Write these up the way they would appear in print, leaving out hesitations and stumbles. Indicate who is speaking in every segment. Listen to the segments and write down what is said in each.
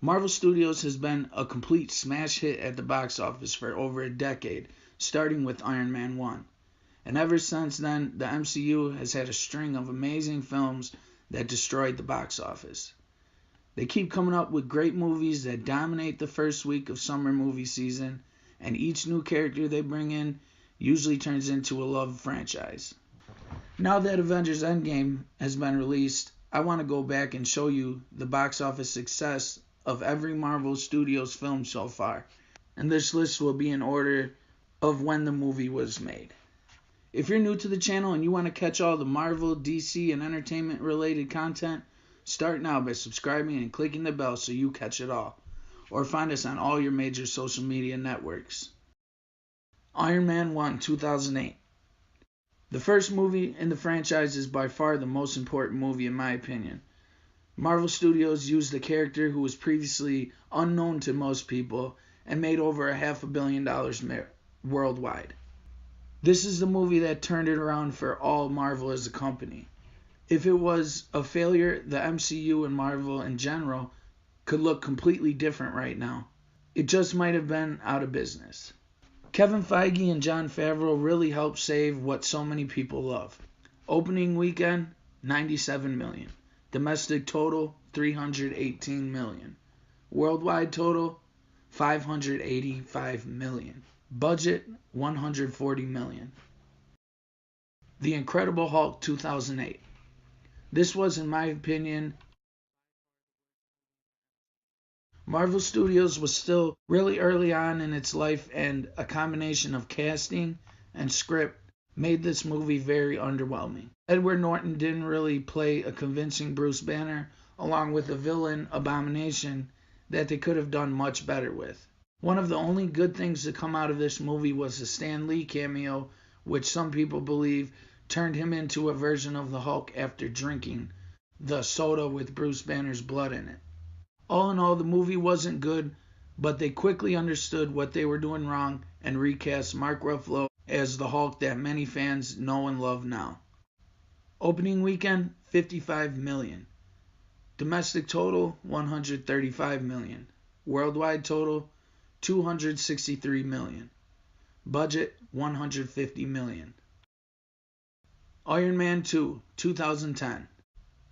Speaker 1: Marvel Studios has been a complete smash hit at the box office for over a decade, starting with Iron Man 1. And ever since then, the MCU has had a string of amazing films that destroyed the box office. They keep coming up with great movies that dominate the first week of summer movie season, and each new character they bring in usually turns into a loved franchise. Now that Avengers Endgame has been released, I want to go back and show you the box office success of every Marvel Studios film so far, and this list will be in order of when the movie was made. If you're new to the channel and you want to catch all the Marvel, DC, and entertainment related content, start now by subscribing and clicking the bell so you catch it all, or find us on all your major social media networks. Iron Man 1, 2008. The first movie in the franchise is by far the most important movie in my opinion. Marvel Studios used a character who was previously unknown to most people and made over $500 million worldwide. This is the movie that turned it around for all Marvel as a company. If it was a failure, the MCU and Marvel in general could look completely different right now. It just might have been out of business. Kevin Feige and Jon Favreau really helped save what so many people love. Opening weekend, $97 million. Domestic total, $318 million. Worldwide total, $585 million. Budget, $140 million. The Incredible Hulk 2008. This was, in my opinion, Marvel Studios was still really early on in its life, and a combination of casting and script made this movie very underwhelming. Edward Norton didn't really play a convincing Bruce Banner, along with the villain Abomination that they could have done much better with. One of the only good things to come out of this movie was the Stan Lee cameo, which some people believe turned him into a version of the Hulk after drinking the soda with Bruce Banner's blood in it. All in all, the movie wasn't good, but they quickly understood what they were doing wrong and recast Mark Ruffalo as the Hulk that many fans know and love now. Opening weekend, $55 million. Domestic total, $135 million. Worldwide total, $263 million. Budget, $150 million. Iron Man 2, 2010.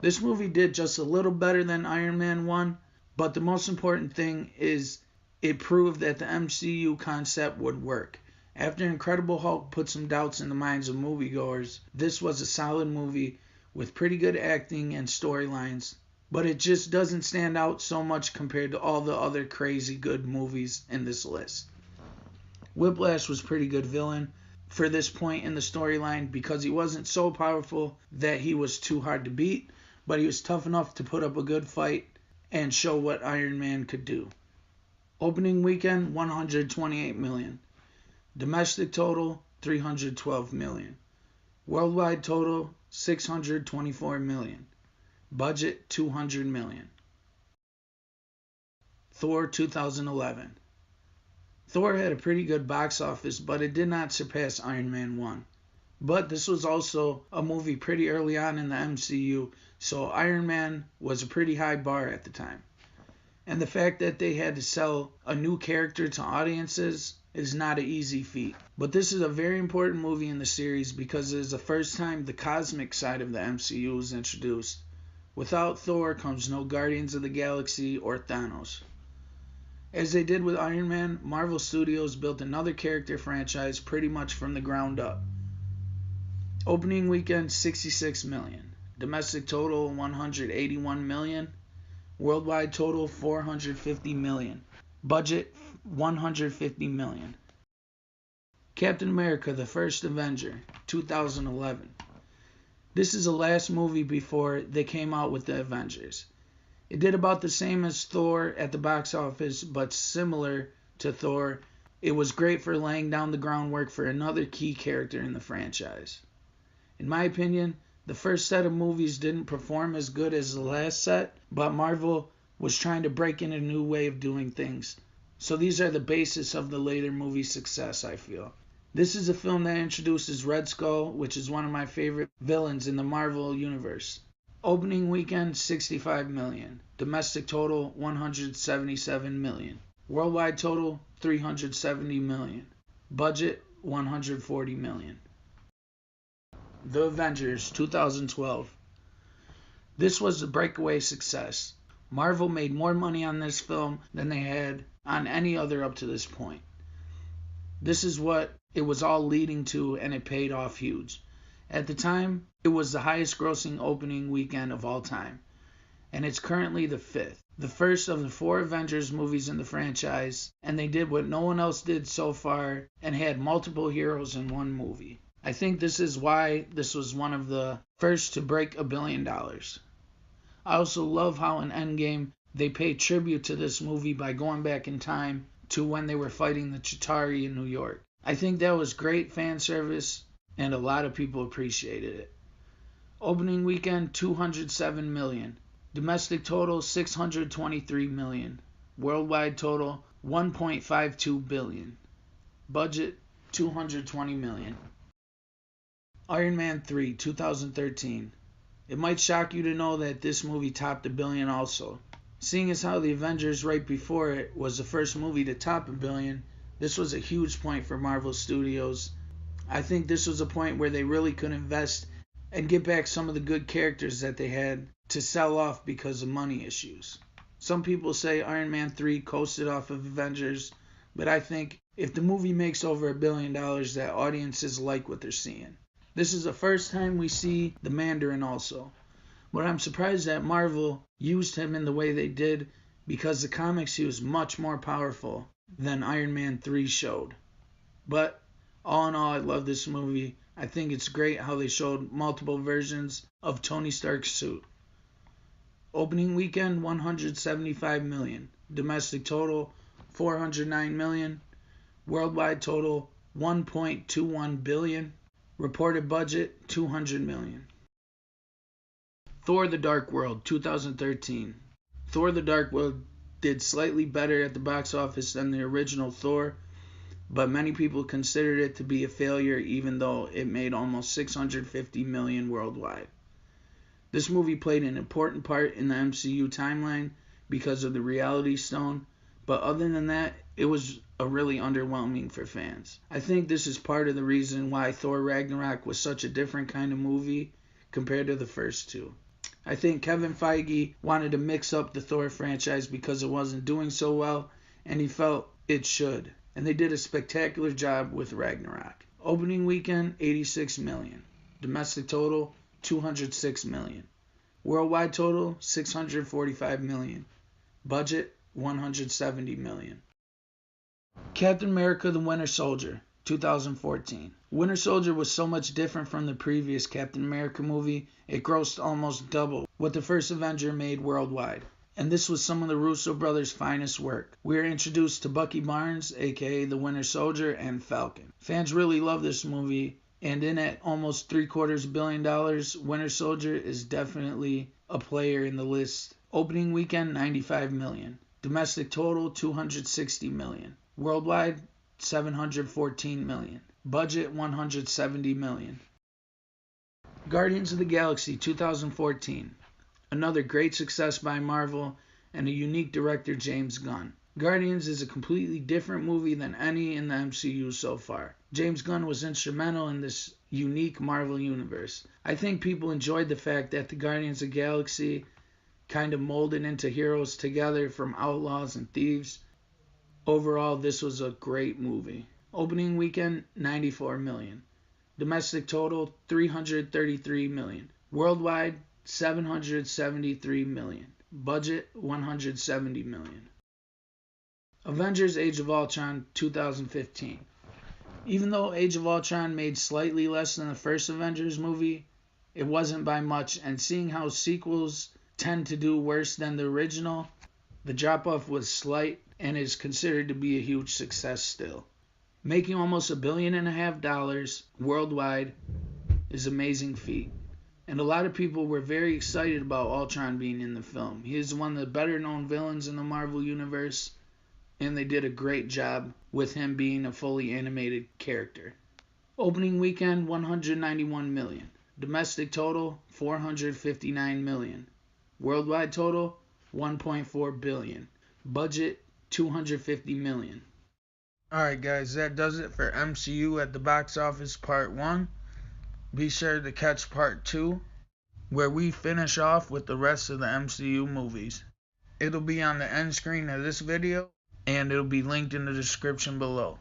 Speaker 1: This movie did just a little better than Iron Man 1, but the most important thing is it proved that the MCU concept would work. After Incredible Hulk put some doubts in the minds of moviegoers, this was a solid movie with pretty good acting and storylines, but it just doesn't stand out so much compared to all the other crazy good movies in this list. Whiplash was pretty good villain for this point in the storyline because he wasn't so powerful that he was too hard to beat, but he was tough enough to put up a good fight and show what Iron Man could do. Opening weekend, $128 million. Domestic total, $312 million. Worldwide total, $624 million. Budget, $200 million. Thor 2011. Thor had a pretty good box office, but it did not surpass Iron Man 1. But this was also a movie pretty early on in the MCU, so Iron Man was a pretty high bar at the time. And the fact that they had to sell a new character to audiences is not an easy feat. But this is a very important movie in the series because it is the first time the cosmic side of the MCU is introduced. Without Thor comes no Guardians of the Galaxy or Thanos. As they did with Iron Man, Marvel Studios built another character franchise pretty much from the ground up. Opening weekend, $66 million. Domestic total, $181 million. Worldwide total, $450 million. Budget, $150 million. Captain America, the First Avenger, 2011. This is the last movie before they came out with the Avengers. It did about the same as Thor at the box office, but similar to Thor, it was great for laying down the groundwork for another key character in the franchise. In my opinion, the first set of movies didn't perform as good as the last set, but Marvel was trying to break in a new way of doing things. So these are the basis of the later movie success, I feel. This is a film that introduces Red Skull, which is one of my favorite villains in the Marvel universe. Opening weekend 65 million. Domestic total 177 million. Worldwide total 370 million. Budget 140 million. The Avengers 2012. This was a breakaway success. Marvel made more money on this film than they had on any other up to this point. This is what it was all leading to, and it paid off huge. At the time, it was the highest grossing opening weekend of all time, and it's currently the fifth. The first of the 4 Avengers movies in the franchise, and they did what no one else did so far and had multiple heroes in one movie. I think this is why this was one of the first to break $1 billion. I also love how in Endgame they paid tribute to this movie by going back in time to when they were fighting the Chitauri in New York. I think that was great fan service, and a lot of people appreciated it. Opening weekend 207 million. Domestic total 623 million. Worldwide total 1.52 billion. Budget 220 million. Iron Man 3 2013. It might shock you to know that this movie topped $1 billion also. Seeing as how the Avengers right before it was the first movie to top $1 billion, this was a huge point for Marvel Studios. I think this was a point where they really could invest and get back some of the good characters that they had to sell off because of money issues. Some people say Iron Man 3 coasted off of Avengers, but I think if the movie makes over $1 billion, that audiences like what they're seeing. This is the first time we see the Mandarin also. But I'm surprised that Marvel used him in the way they did, because the comics he was much more powerful than Iron Man 3 showed. But all in all, I love this movie. I think it's great how they showed multiple versions of Tony Stark's suit. Opening weekend 175 million. Domestic total 409 million. Worldwide total 1.21 billion. Reported budget 200 million. Thor: The Dark World 2013. Thor: The Dark World did slightly better at the box office than the original Thor, but many people considered it to be a failure even though it made almost 650 million worldwide. This movie played an important part in the MCU timeline because of the Reality Stone, but other than that, it was a really underwhelming for fans. I think this is part of the reason why Thor Ragnarok was such a different kind of movie compared to the first two. I think Kevin Feige wanted to mix up the Thor franchise because it wasn't doing so well, and he felt it should. And they did a spectacular job with Ragnarok. Opening weekend 86 million. Domestic total 206 million. Worldwide total 645 million. Budget 170 million. Captain America: The Winter Soldier 2014. Winter Soldier was so much different from the previous Captain America movie, it grossed almost double what the first Avenger made worldwide. And this was some of the Russo brothers' finest work. We are introduced to Bucky Barnes, aka the Winter Soldier, and Falcon. Fans really love this movie, and in at almost $750 million, Winter Soldier is definitely a player in the list. Opening weekend 95 million. Domestic total 260 million. Worldwide 714 million. Budget 170 million. Guardians of the Galaxy 2014. Another great success by Marvel and a unique director, James Gunn. Guardians is a completely different movie than any in the MCU so far. James Gunn was instrumental in this unique Marvel universe. I think people enjoyed the fact that the Guardians of the Galaxy kind of molded into heroes together from outlaws and thieves. Overall, this was a great movie. Opening weekend 94 million. Domestic total 333 million. Worldwide 773 million. Budget 170 million. Avengers Age of Ultron 2015. Even though Age of Ultron made slightly less than the first Avengers movie, it wasn't by much, and seeing how sequels tend to do worse than the original, the drop-off was slight and is considered to be a huge success still. Making almost $1.5 billion worldwide is an amazing feat. And a lot of people were very excited about Ultron being in the film. He is one of the better known villains in the Marvel Universe, and they did a great job with him being a fully animated character. Opening weekend 191 million. Domestic total, 459 million. Worldwide total, 1.4 billion. Budget, 250 million. Alright guys, that does it for MCU at the box office part 1. Be sure to catch part 2, where we finish off with the rest of the MCU movies. It'll be on the end screen of this video, and it'll be linked in the description below.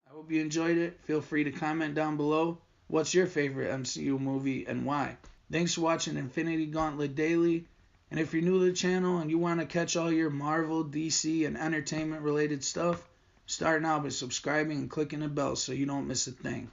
Speaker 1: I hope you enjoyed it. Feel free to comment down below. What's your favorite MCU movie and why? Thanks for watching Infinity Gauntlet Daily. And if you're new to the channel and you want to catch all your Marvel, DC, and entertainment related stuff, start now by subscribing and clicking the bell so you don't miss a thing.